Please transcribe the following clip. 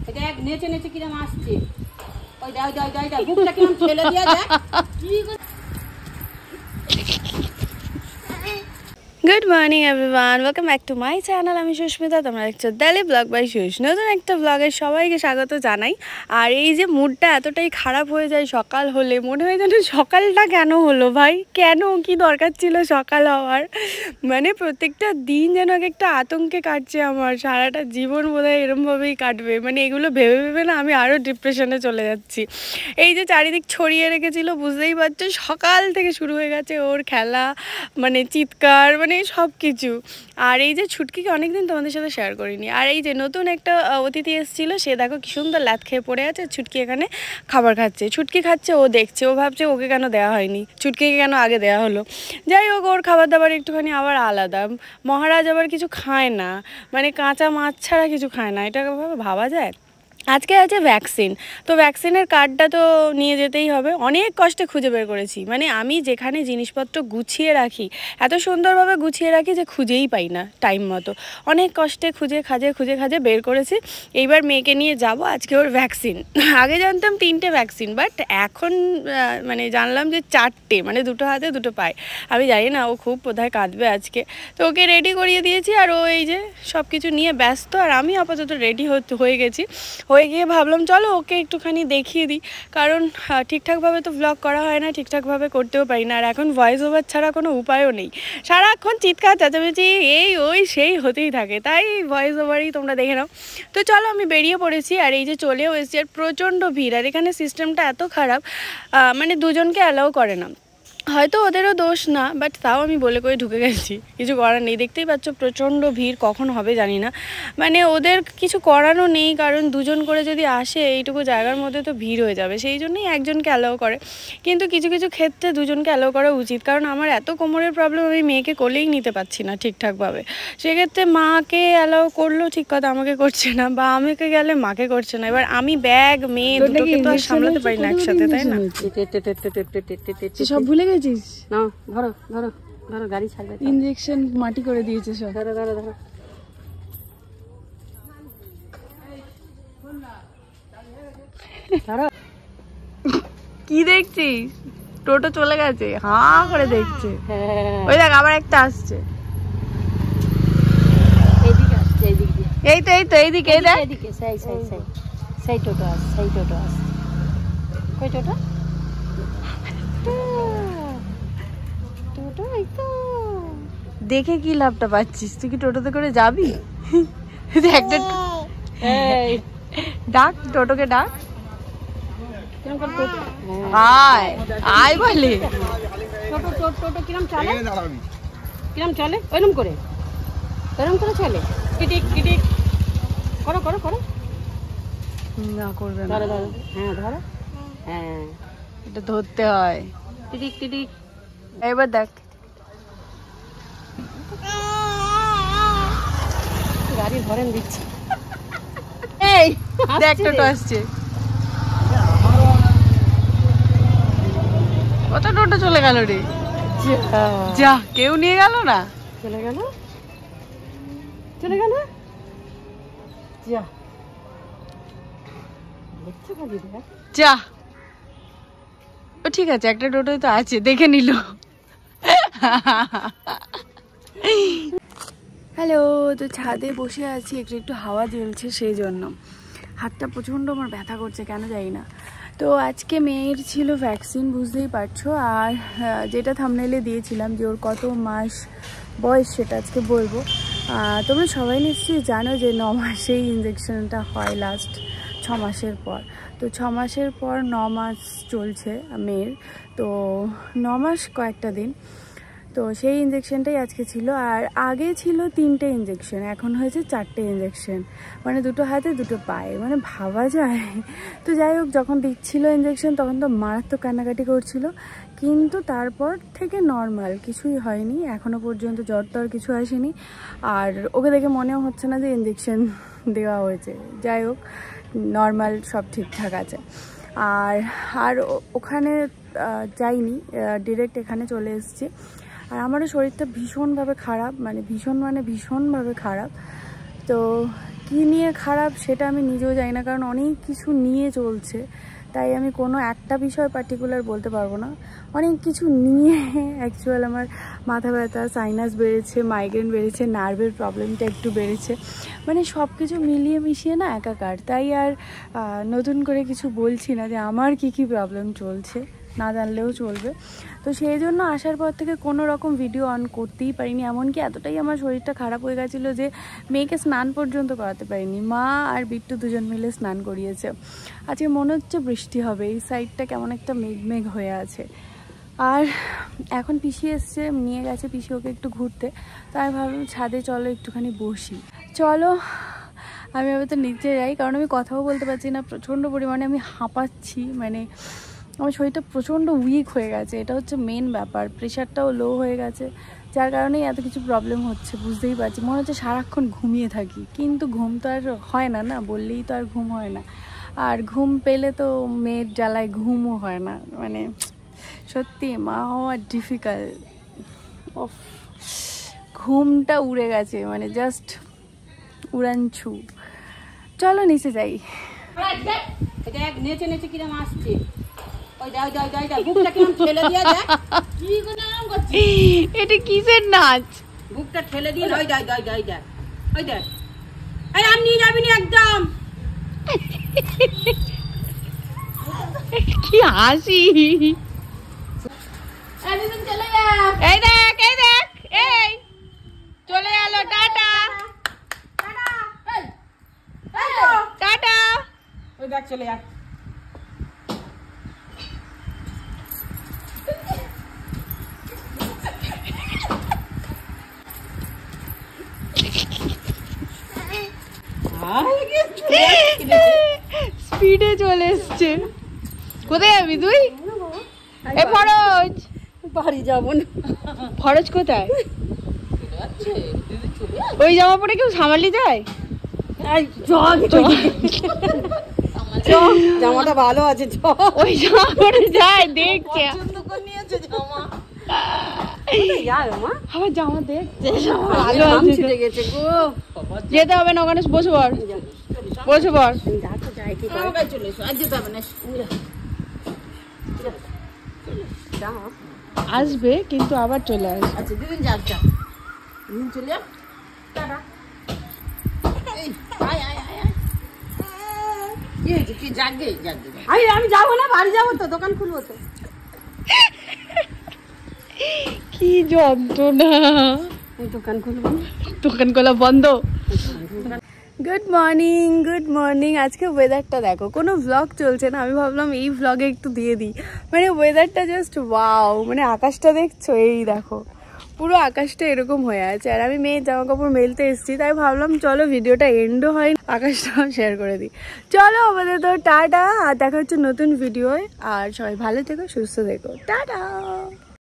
দেখ নেচে নেচে কিরম আসছে। ওই দাও দাও দাও দাও বুকটা কিরম ঠেলে দিয়া দেখ। Good morning everyone, welcome back to my channel. আমি সুস্মিতা, তোমরা দেখছো ডেলি ব্লগ বাই সুস। নতুন একটা ব্লগে সবাইকে স্বাগত জানাই। আর এই যে মুডটা এতটাই খারাপ হয়ে যায় সকাল হলে, মনে হয় যেন সকালটা কেন হলো ভাই, কেন কি দরকার ছিল সকাল হওয়ার। মানে প্রত্যেকটা দিন যেন একটা আতঙ্কে কাটছে আমার, সারাটা জীবন বোধহয় এরমভাবেই কাটবে। মানে এগুলো ভেবে ভেবে না আমি আরও ডিপ্রেশনে চলে যাচ্ছি। এই যে চারিদিক ছড়িয়ে রেখেছিল, বুঝতেই পারছো সকাল থেকে শুরু হয়ে গেছে ওর খেলা, মানে চিৎকার, মানে সব কিছু। আর এই যে ছুটকিকে অনেকদিন তোমাদের সাথে শেয়ার করিনি। আর এই যে নতুন একটা অতিথি এসেছিলো, সে দেখো কি সুন্দর লাত খেয়ে পড়ে আছে। ছুটকি এখানে খাবার খাচ্ছে, ছুটকি খাচ্ছে, ও দেখছে, ও ভাবছে ওকে কেন দেওয়া হয়নি, ছুটকিকে কেন আগে দেওয়া হলো। যাই হোক, ওর খাবার দাবার একটুখানি আবার আলাদা। মহারাজ আবার কিছু খায় না, মানে কাঁচা মাছ ছাড়া কিছু খায় না, এটা ভাবা যায়। আজকে আছে ভ্যাকসিন, তো ভ্যাকসিনের কার্ডটা তো নিয়ে যেতেই হবে। অনেক কষ্টে খুঁজে বের করেছি, মানে আমি যেখানে জিনিসপত্র গুছিয়ে রাখি, এত সুন্দরভাবে গুছিয়ে রাখি যে খুঁজেই পাই না টাইম মতো। অনেক কষ্টে খুঁজে খাজে বের করেছি। এইবার মেয়েকে নিয়ে যাব, আজকে ওর ভ্যাকসিন। আগে জানতাম 3টে ভ্যাকসিন, বাট এখন মানে জানলাম যে 4টে, মানে 2টো হাতে 2টো পায়ে। আমি জানি না, ও খুব বোধহয় কাঁদবে আজকে। তো ওকে রেডি করিয়ে দিয়েছি, আর ও এই যে সব কিছু নিয়ে ব্যস্ত। আর আমি আপাতত রেডি হয়ে গেছি। হয়ে গিয়ে ভাবলাম চলো ওকে একটুখানি দেখিয়ে দিই, কারণ ঠিকঠাকভাবে তো ব্লগ করা হয় না, ঠিকঠাকভাবে করতেও পারি না। আর এখন ভয়েস ওভার ছাড়া কোনো উপায়ও নেই, সারাক্ষণ চিৎকার চেঁচামেচি এই ওই সেই হতেই থাকে, তাই ভয়েস ওভারই তোমরা দেখে নাও। তো চলো আমি বেরিয়ে পড়েছি, আর এই যে চলেও এসেছি। আর প্রচণ্ড ভিড়, আর এখানে সিস্টেমটা এত খারাপ, মানে দুজনকে অ্যালাউ করে না। হয়তো ওদেরও দোষ না, বাট তাও আমি বলে করে ঢুকে গেছি, কিছু করার নেই। দেখতেই পাচ্ছ প্রচণ্ড ভিড়, কখন হবে জানি না। মানে ওদের কিছু করারও নেই, কারণ দুজন করে যদি আসে এইটুকু জায়গার মধ্যে তো ভিড় হয়ে যাবে, সেই জন্যই একজনকে অ্যালাউ করে। কিন্তু কিছু কিছু ক্ষেত্রে দুজনকে অ্যালাউ করা উচিত, কারণ আমার এত কোমরের প্রবলেম, আমি মেয়েকে কোলেই নিতে পারছি না ঠিকঠাকভাবে। সেক্ষেত্রে মাকে অ্যালাউ করলো ঠিক কথা, আমাকে করছে না, বা আমাকে গেলে মাকে করছে না। এবার আমি ব্যাগ মেয়ে দুটোকে তো আর সামলাতে পারি না একসাথে, তাই না? সব ভুলে গেছিস? না ধরো ধরো ধরো, গাড়ি ছাড়বে। ইনজেকশন মাটি করে দিয়েছে সব। ধরো ধরো ধরো। কি দেখছিস? টোটো চলে গেছে, হাঁ করে দেখছে। ওই দেখ আবার একটা আসছে, এইদিকে আসছে, এইদিক দিয়ে। এই তো এইদিকে, এই দেখ এইদিকে, সেই টোটো আসছে, কই টোটো? টোটো এই তো। দেখে কি লাভটা পাচ্ছিস? তুই কি টোটোতে করে যাবি? একটা ডাক, টোটোকে ডাক, আয় আয় বলে। টোটো কিরম চলে? ওইরকম করে চলে। টিটিক টিটিক করো করো করো। না করবে না। ধরো ধরো, হ্যাঁ ধরো, হ্যাঁ এটা ধরতে হয়। টিটিক টিটিক। এবার দেখ, গাড়ির হরেন দিচ্ছে। এই দেখ টোটো আসছে। কত টোটো চলে গেল রে, যা কেউ নিয়ে গেল না। চলে গেল যা, দেখছো খালি দেখ। যা, ও ঠিক আছে, একটা টোটোই তো আছে, দেখে নিল। হ্যালো, তো ছাদে বসে আছি, একটু হাওয়া জ্বলছে, সেই জন্য হাতটা প্রচণ্ড আমার ব্যথা করছে, কেন জানি না। তো আজকে মেয়ের ছিল ভ্যাকসিন, বুঝতেই পারছো। আর যেটা থাম্বনেইলে দিয়েছিলাম যে ওর কত মাস বয়স, সেটা আজকে বলবো। তোমরা সবাই নিশ্চয়ই জানো যে 9 মাসেই ইঞ্জেকশনটা হয়, লাস্ট 6 মাসের পর। তো 6 মাসের পর 9 মাস চলছে মেয়ের, তো 9 মাস কয়েকটা দিন। তো সেই ইঞ্জেকশনটাই আজকে ছিল। আর আগে ছিল 3টে ইঞ্জেকশন, এখন হয়েছে 4টে ইঞ্জেকশন, মানে 2টো হাতে 2টো পায়ে, মানে ভাবা যায়। তো যাই হোক, যখন দিচ্ছিল ইঞ্জেকশন তখন তো মারাত্মক কান্নাকাটি করছিল, কিন্তু তারপর থেকে নর্মাল, কিছুই হয়নি এখনও পর্যন্ত, জ্বর টর কিছু আসেনি। আর ওকে দেখে মনেও হচ্ছে না যে ইঞ্জেকশন দেওয়া হয়েছে। যাই হোক, নর্মাল, সব ঠিকঠাক আছে। আর ওখানে যাইনি, ডিরেক্ট এখানে চলে এসেছি। আর আমারও শরীরটা ভীষণভাবে খারাপ, মানে ভীষণভাবে খারাপ। তো কী নিয়ে খারাপ সেটা আমি নিজেও জানি না, কারণ অনেক কিছু নিয়ে চলছে, তাই আমি কোনো একটা বিষয় পার্টিকুলার বলতে পারবো না। অনেক কিছু নিয়ে অ্যাকচুয়াল আমার মাথা ব্যথা, সাইনাস বেড়েছে, মাইগ্রেন বেড়েছে, নার্ভের প্রবলেমটা একটু বেড়েছে, মানে সব কিছু মিলিয়ে মিশিয়ে না একাকার। তাই আর নতুন করে কিছু বলছি না যে আমার কি কি প্রবলেম চলছে, না জানলেও চলবে। তো সেই জন্য আসার পর থেকে কোনো রকম ভিডিও অন করতেই পারিনি, এমনকি এতটাই আমার শরীরটা খারাপ হয়ে গেছিলো যে মেয়েকে স্নান পর্যন্ত করাতে পারিনি। মা আর বিট্টু দুজন মিলে স্নান করিয়েছে। আজকে মনে হচ্ছে বৃষ্টি হবে, এই সাইডটা কেমন একটা মেঘ মেঘ হয়ে আছে। আর এখন পিসি এসছে, নিয়ে গেছে পিসি ওকে একটু ঘুরতে, তাই ভাবলাম ছাদে চলো একটুখানি বসি। চলো আমি এবার তো নিচে যাই, কারণ আমি কথাও বলতে পারছি না, প্রচণ্ড পরিমাণে আমি হাঁপাচ্ছি, মানে আমার শরীরটা প্রচণ্ড উইক হয়ে গেছে, এটা হচ্ছে মেন ব্যাপার। প্রেশারটাও লো হয়ে গেছে, যার কারণেই এত কিছু প্রবলেম হচ্ছে, বুঝতেই পারছি। মনে হচ্ছে সারাক্ষণ ঘুমিয়ে থাকি, কিন্তু ঘুম তো আর হয় না, না বললেই তো আর ঘুম হয় না। আর ঘুম পেলে তো মেয়ের জ্বালায় ঘুমও হয় না, মানে সত্যি মা হওয়া ডিফিকাল্ট। অফ, ঘুমটা উড়ে গেছে, মানে জাস্ট উড়ানছু। চলো নিচে যাই। দেখ নেচে নেচে কিরম আসছে, ওই দেখ দেখ দেখ দেখ বুকটা কিরম ঠেলে দিয়ে দেখ কি করলাম করছি। এটা কিসের নাচ? বুকটা ঠেলে দিয়ে ওই দেখ দেখ দেখ দেখ ওই দেখ, এই আর নিয়ে যাবি না একদম। কি হাসি! চলে যা, এই দেখ এই দেখ, এই চলে গেল, টাটা টাটা। ওই দেখ চলে যা। স্পিডে চলে এসছে। কোথায় যাবি তুই? এ ফরজ, বাড়ি যাবো না। ফরজ কোথায়? ওই জামা পরে কেউ সামালি যায়? জামাটা ভালো আছে, ওই জামা পরে যায়, দেখছে আবার জামা দেখছে ভালো আছে। যেতে হবে না, ওখানে বসে পড়, বসে পড়। চলে এসো, আর যেতে হবে না। আসবে কিন্তু আবার চলে আসবে। আচ্ছা দুদিন যাক যা, দুদিন চলে যা। টাটা। এই আয় আয় আয় আয়, কি হয়েছে? কি জাগে জাগে? আমি যাবো না, বাড়ি যাবো তো, দোকান খুলবো তো। কি যন্ত্রণা, দোকান খুলবো, দোকান খোলা বন্ধ। Good morning, good morning. আজকে ওয়েদারটা দেখো, কোনো ভ্লগ চলছে না, আমি ভাবলাম এই ভ্লগে একটু দিয়ে দিই। মানে ওয়েদারটা জাস্ট ওয়াও, মানে আকাশটা দেখছো, এই দেখো পুরো আকাশটা এরকম হয়ে আছে। আর আমি মেয়ের জামা কাপড় মেলতে এসেছি, তাই ভাবলাম চলো ভিডিওটা এন্ডও হয়, আকাশটাও শেয়ার করে দিই। চলো আমাদের তো টাটা, আর দেখা হচ্ছে নতুন ভিডিওয়। আর সবাই ভালো থেকো, সুস্থ থেকো, টাটা।